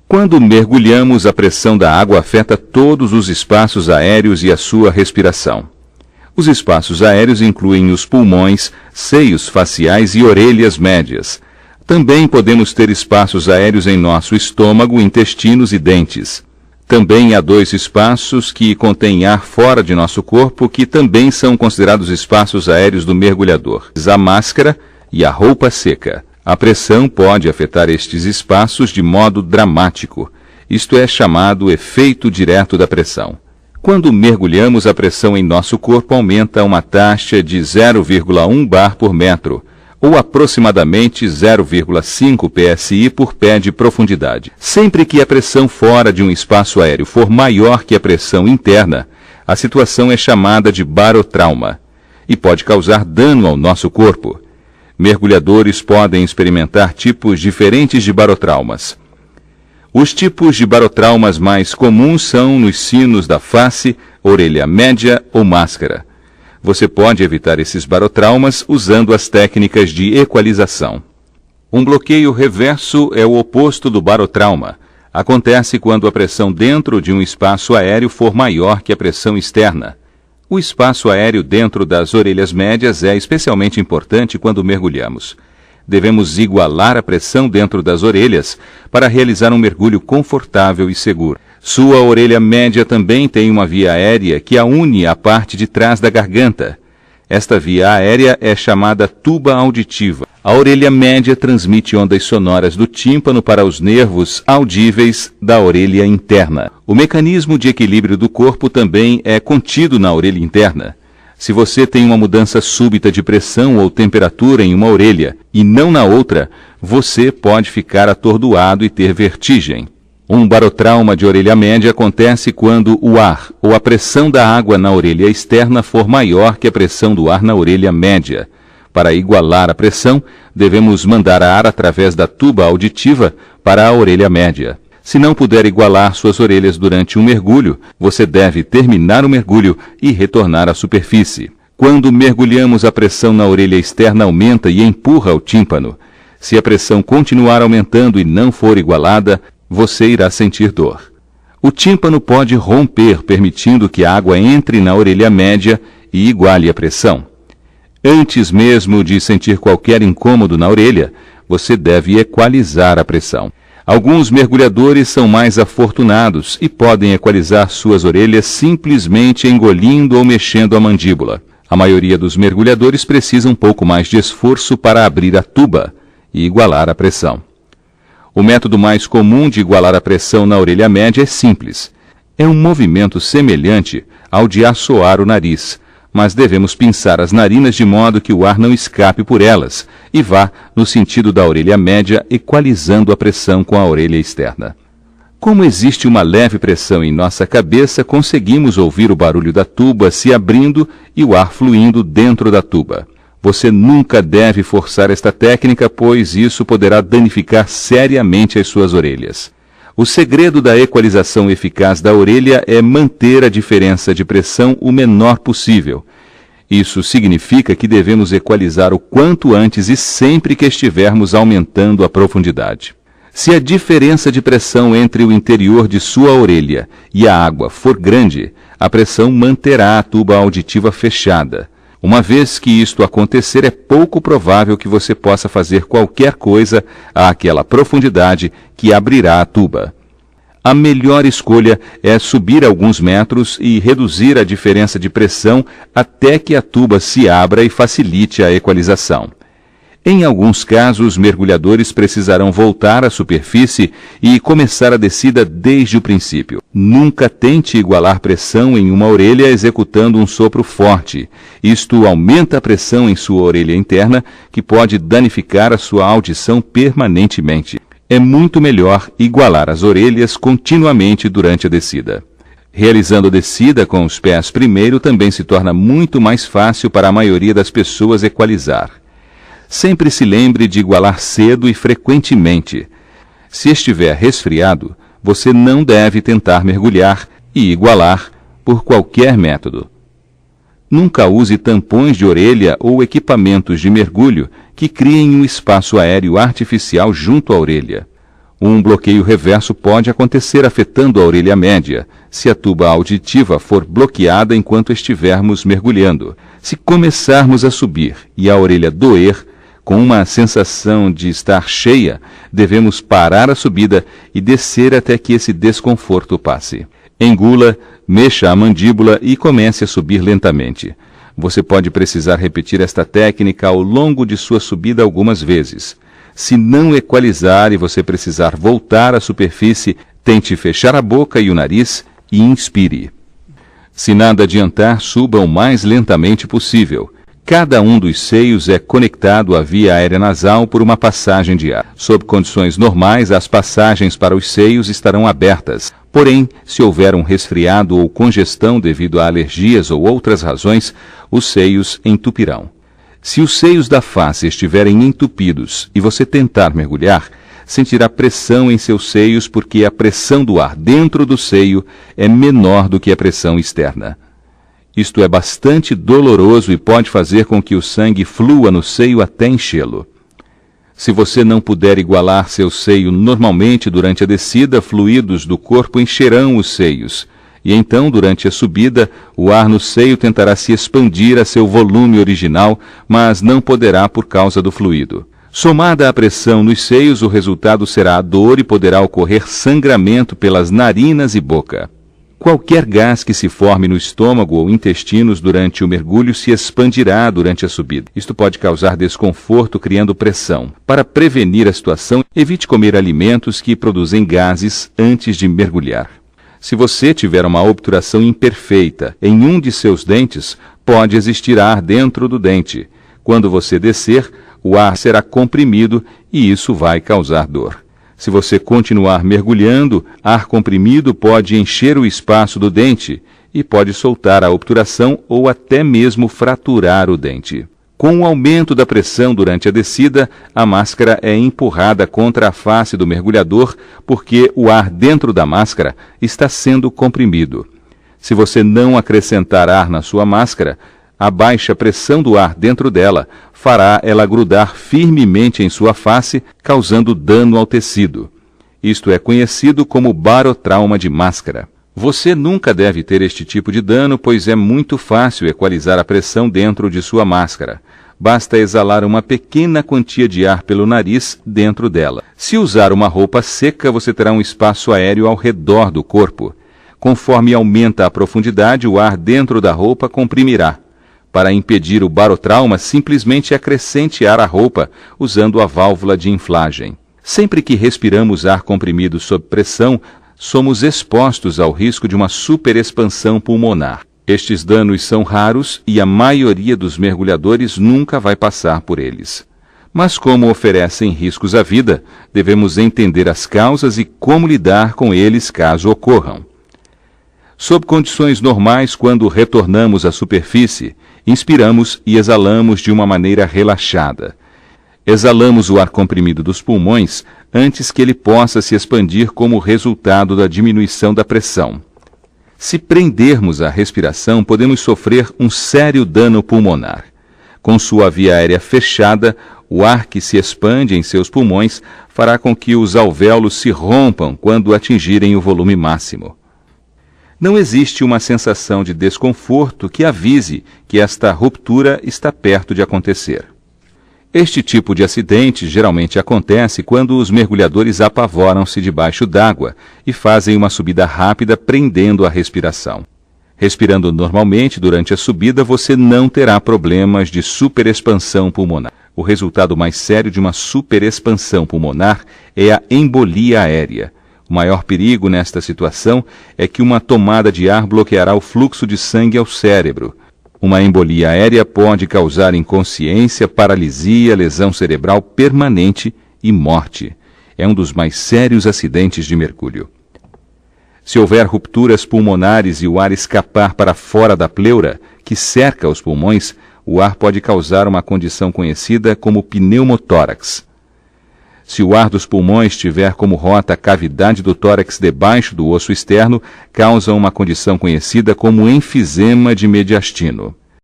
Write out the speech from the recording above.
Quando mergulhamos, a pressão da água afeta todos os espaços aéreos e a sua respiração. Os espaços aéreos incluem os pulmões, seios faciais e orelhas médias. Também podemos ter espaços aéreos em nosso estômago, intestinos e dentes. Também há 2 espaços que contêm ar fora de nosso corpo, que também são considerados espaços aéreos do mergulhador: a máscara e a roupa seca. A pressão pode afetar estes espaços de modo dramático. Isto é chamado efeito direto da pressão. Quando mergulhamos, a pressão em nosso corpo aumenta a uma taxa de 0,1 bar por metro, ou aproximadamente 0,5 psi por pé de profundidade. Sempre que a pressão fora de um espaço aéreo for maior que a pressão interna, a situação é chamada de barotrauma e pode causar dano ao nosso corpo. Mergulhadores podem experimentar tipos diferentes de barotraumas. Os tipos de barotraumas mais comuns são nos sinos da face, orelha média ou máscara. Você pode evitar esses barotraumas usando as técnicas de equalização. Um bloqueio reverso é o oposto do barotrauma. Acontece quando a pressão dentro de um espaço aéreo for maior que a pressão externa. O espaço aéreo dentro das orelhas médias é especialmente importante quando mergulhamos. Devemos igualar a pressão dentro das orelhas para realizar um mergulho confortável e seguro. Sua orelha média também tem uma via aérea que a une à parte de trás da garganta. Esta via aérea é chamada tuba auditiva. A orelha média transmite ondas sonoras do tímpano para os nervos audíveis da orelha interna. O mecanismo de equilíbrio do corpo também é contido na orelha interna. Se você tem uma mudança súbita de pressão ou temperatura em uma orelha e não na outra, você pode ficar atordoado e ter vertigem. Um barotrauma de orelha média acontece quando o ar ou a pressão da água na orelha externa for maior que a pressão do ar na orelha média. Para igualar a pressão, devemos mandar ar através da tuba auditiva para a orelha média. Se não puder igualar suas orelhas durante um mergulho, você deve terminar o mergulho e retornar à superfície. Quando mergulhamos, a pressão na orelha externa aumenta e empurra o tímpano. Se a pressão continuar aumentando e não for igualada, você irá sentir dor. O tímpano pode romper, permitindo que a água entre na orelha média e iguale a pressão. Antes mesmo de sentir qualquer incômodo na orelha, você deve equalizar a pressão. Alguns mergulhadores são mais afortunados e podem equalizar suas orelhas simplesmente engolindo ou mexendo a mandíbula. A maioria dos mergulhadores precisa um pouco mais de esforço para abrir a tuba e igualar a pressão. O método mais comum de igualar a pressão na orelha média é simples. É um movimento semelhante ao de assoar o nariz, mas devemos pinçar as narinas de modo que o ar não escape por elas e vá no sentido da orelha média, equalizando a pressão com a orelha externa. Como existe uma leve pressão em nossa cabeça, conseguimos ouvir o barulho da tuba se abrindo e o ar fluindo dentro da tuba. Você nunca deve forçar esta técnica, pois isso poderá danificar seriamente as suas orelhas. O segredo da equalização eficaz da orelha é manter a diferença de pressão o menor possível. Isso significa que devemos equalizar o quanto antes e sempre que estivermos aumentando a profundidade. Se a diferença de pressão entre o interior de sua orelha e a água for grande, a pressão manterá a tuba auditiva fechada. Uma vez que isto acontecer, é pouco provável que você possa fazer qualquer coisa àquela profundidade que abrirá a tuba. A melhor escolha é subir alguns metros e reduzir a diferença de pressão até que a tuba se abra e facilite a equalização. Em alguns casos, mergulhadores precisarão voltar à superfície e começar a descida desde o princípio. Nunca tente igualar pressão em uma orelha executando um sopro forte. Isto aumenta a pressão em sua orelha interna, que pode danificar a sua audição permanentemente. É muito melhor igualar as orelhas continuamente durante a descida. Realizando a descida com os pés primeiro também se torna muito mais fácil para a maioria das pessoas equalizar. Sempre se lembre de igualar cedo e frequentemente. Se estiver resfriado, você não deve tentar mergulhar e igualar por qualquer método. Nunca use tampões de orelha ou equipamentos de mergulho que criem um espaço aéreo artificial junto à orelha. Um bloqueio reverso pode acontecer afetando a orelha média, se a tuba auditiva for bloqueada enquanto estivermos mergulhando. Se começarmos a subir e a orelha doer, com uma sensação de estar cheia, devemos parar a subida e descer até que esse desconforto passe. Engula, mexa a mandíbula e comece a subir lentamente. Você pode precisar repetir esta técnica ao longo de sua subida algumas vezes. Se não equalizar e você precisar voltar à superfície, tente fechar a boca e o nariz e inspire. Se nada adiantar, suba o mais lentamente possível. Cada um dos seios é conectado à via aérea nasal por uma passagem de ar. Sob condições normais, as passagens para os seios estarão abertas. Porém, se houver um resfriado ou congestão devido a alergias ou outras razões, os seios entupirão. Se os seios da face estiverem entupidos e você tentar mergulhar, sentirá pressão em seus seios porque a pressão do ar dentro do seio é menor do que a pressão externa. Isto é bastante doloroso e pode fazer com que o sangue flua no seio até enchê-lo. Se você não puder igualar seu seio normalmente durante a descida, fluidos do corpo encherão os seios. E então, durante a subida, o ar no seio tentará se expandir a seu volume original, mas não poderá por causa do fluido. Somada à pressão nos seios, o resultado será a dor e poderá ocorrer sangramento pelas narinas e boca. Qualquer gás que se forme no estômago ou intestinos durante o mergulho se expandirá durante a subida. Isto pode causar desconforto, criando pressão. Para prevenir a situação, evite comer alimentos que produzem gases antes de mergulhar. Se você tiver uma obturação imperfeita em um de seus dentes, pode existir ar dentro do dente. Quando você descer, o ar será comprimido e isso vai causar dor. Se você continuar mergulhando, ar comprimido pode encher o espaço do dente e pode soltar a obturação ou até mesmo fraturar o dente. Com o aumento da pressão durante a descida, a máscara é empurrada contra a face do mergulhador porque o ar dentro da máscara está sendo comprimido. Se você não acrescentar ar na sua máscara, a baixa pressão do ar dentro dela fará ela grudar firmemente em sua face, causando dano ao tecido. Isto é conhecido como barotrauma de máscara. Você nunca deve ter este tipo de dano, pois é muito fácil equalizar a pressão dentro de sua máscara. Basta exalar uma pequena quantia de ar pelo nariz dentro dela. Se usar uma roupa seca, você terá um espaço aéreo ao redor do corpo. Conforme aumenta a profundidade, o ar dentro da roupa comprimirá. Para impedir o barotrauma, simplesmente acrescente ar à roupa, usando a válvula de inflagem. Sempre que respiramos ar comprimido sob pressão, somos expostos ao risco de uma superexpansão pulmonar. Estes danos são raros e a maioria dos mergulhadores nunca vai passar por eles. Mas como oferecem riscos à vida, devemos entender as causas e como lidar com eles caso ocorram. Sob condições normais, quando retornamos à superfície, inspiramos e exalamos de uma maneira relaxada. Exalamos o ar comprimido dos pulmões antes que ele possa se expandir como resultado da diminuição da pressão. Se prendermos a respiração, podemos sofrer um sério dano pulmonar. Com sua via aérea fechada, o ar que se expande em seus pulmões fará com que os alvéolos se rompam quando atingirem o volume máximo. Não existe uma sensação de desconforto que avise que esta ruptura está perto de acontecer. Este tipo de acidente geralmente acontece quando os mergulhadores apavoram-se debaixo d'água e fazem uma subida rápida prendendo a respiração. Respirando normalmente durante a subida, você não terá problemas de superexpansão pulmonar. O resultado mais sério de uma superexpansão pulmonar é a embolia aérea. O maior perigo nesta situação é que uma tomada de ar bloqueará o fluxo de sangue ao cérebro. Uma embolia aérea pode causar inconsciência, paralisia, lesão cerebral permanente e morte. É um dos mais sérios acidentes de mergulho. Se houver rupturas pulmonares e o ar escapar para fora da pleura, que cerca os pulmões, o ar pode causar uma condição conhecida como pneumotórax. Se o ar dos pulmões tiver como rota a cavidade do tórax debaixo do osso externo, causa uma condição conhecida como enfisema de mediastino.